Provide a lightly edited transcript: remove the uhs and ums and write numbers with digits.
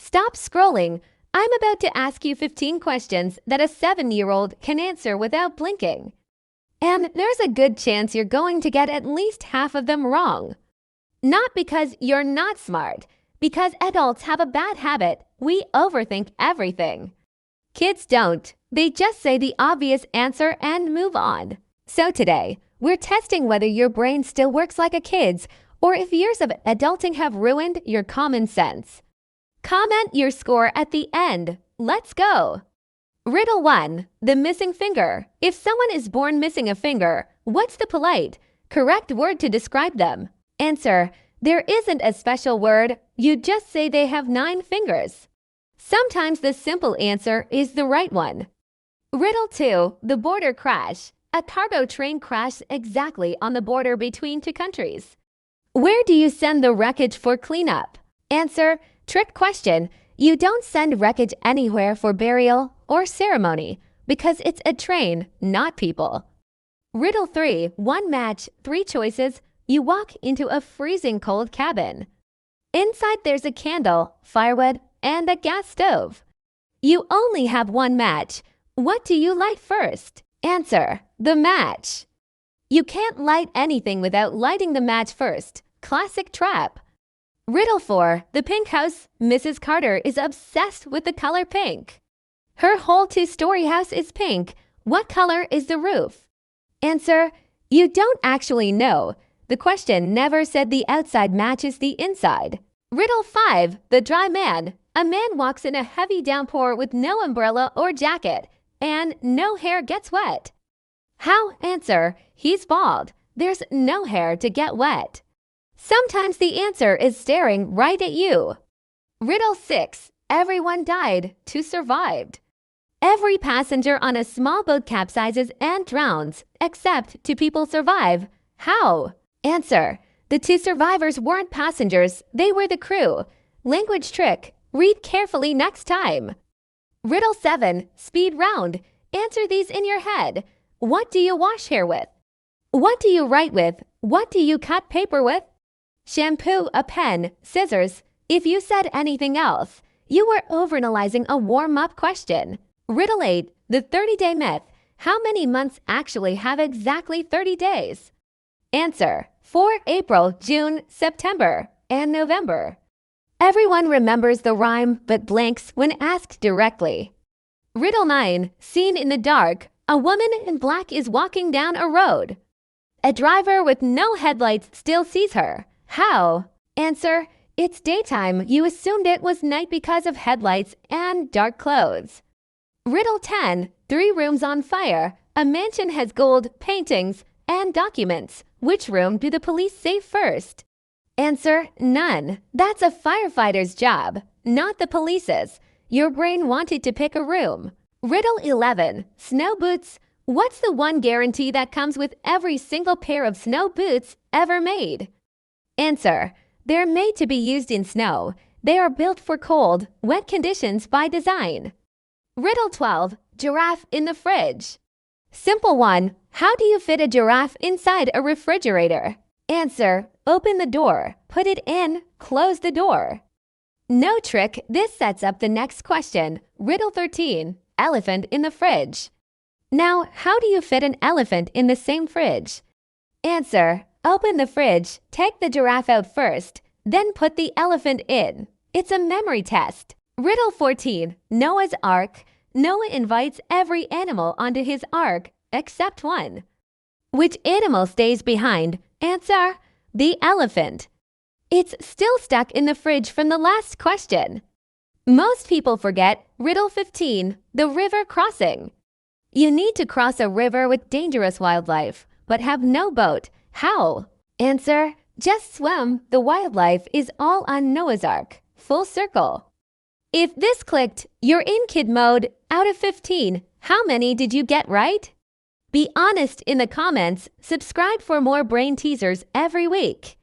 Stop scrolling. I'm about to ask you 15 questions that a 7-year-old can answer without blinking. And there's a good chance you're going to get at least half of them wrong. Not because you're not smart, because adults have a bad habit. We overthink everything. Kids don't. They just say the obvious answer and move on. So today, we're testing whether your brain still works like a kid's or if years of adulting have ruined your common sense. Comment your score at the end. Let's go! Riddle 1. The missing finger. If someone is born missing a finger, what's the polite, correct word to describe them? Answer. There isn't a special word. You just say they have 9 fingers. Sometimes the simple answer is the right one. Riddle 2. The border crash. A cargo train crashed exactly on the border between 2 countries. Where do you send the wreckage for cleanup? Answer. Trick question. You don't send wreckage anywhere for burial or ceremony because it's a train, not people. Riddle 3. 1 match, 3 choices. You walk into a freezing cold cabin. Inside there's a candle, firewood, and a gas stove. You only have 1 match. What do you light first? Answer. The match. You can't light anything without lighting the match first. Classic trap. Riddle 4. The pink house. Mrs. Carter is obsessed with the color pink. Her whole 2-story house is pink. What color is the roof? Answer. You don't actually know. The question never said the outside matches the inside. Riddle 5. The dry man. A man walks in a heavy downpour with no umbrella or jacket, and no hair gets wet. How? Answer. He's bald. There's no hair to get wet. Sometimes the answer is staring right at you. Riddle 6. Everyone died. 2 survived. Every passenger on a small boat capsizes and drowns, except 2 people survive. How? Answer. The 2 survivors weren't passengers. They were the crew. Language trick. Read carefully next time. Riddle 7. Speed round. Answer these in your head. What do you wash hair with? What do you write with? What do you cut paper with? Shampoo, a pen, scissors. If you said anything else, you were overanalyzing a warm-up question. Riddle 8. The 30-day myth. How many months actually have exactly 30 days? Answer. 4 April, June, September, and November. Everyone remembers the rhyme but blanks when asked directly. Riddle 9. Seen in the dark. A woman in black is walking down a road. A driver with no headlights still sees her. How? Answer. It's daytime. You assumed it was night because of headlights and dark clothes. Riddle 10. 3 rooms on fire. A mansion has gold, paintings, and documents. Which room do the police save first? Answer. None. That's a firefighter's job, not the police's. Your brain wanted to pick a room. Riddle 11. Snow boots. What's the one guarantee that comes with every single pair of snow boots ever made? Answer. They're made to be used in snow. They are built for cold, wet conditions by design. Riddle 12. Giraffe in the fridge. Simple one. How do you fit a giraffe inside a refrigerator? Answer. Open the door, put it in, close the door. No trick. This sets up the next question. Riddle 13. Elephant in the fridge. Now, how do you fit an elephant in the same fridge? Answer. Open the fridge, take the giraffe out first, then put the elephant in. It's a memory test. Riddle 14. Noah's Ark. Noah invites every animal onto his ark except one. Which animal stays behind? Answer. The elephant. It's still stuck in the fridge from the last question. Most people forget Riddle 15. The river crossing. You need to cross a river with dangerous wildlife, but have no boat. How? Answer. Just swim. The wildlife is all on Noah's Ark. Full circle. If this clicked, you're in kid mode. Out of 15, how many did you get right? Be honest in the comments. Subscribe for more brain teasers every week.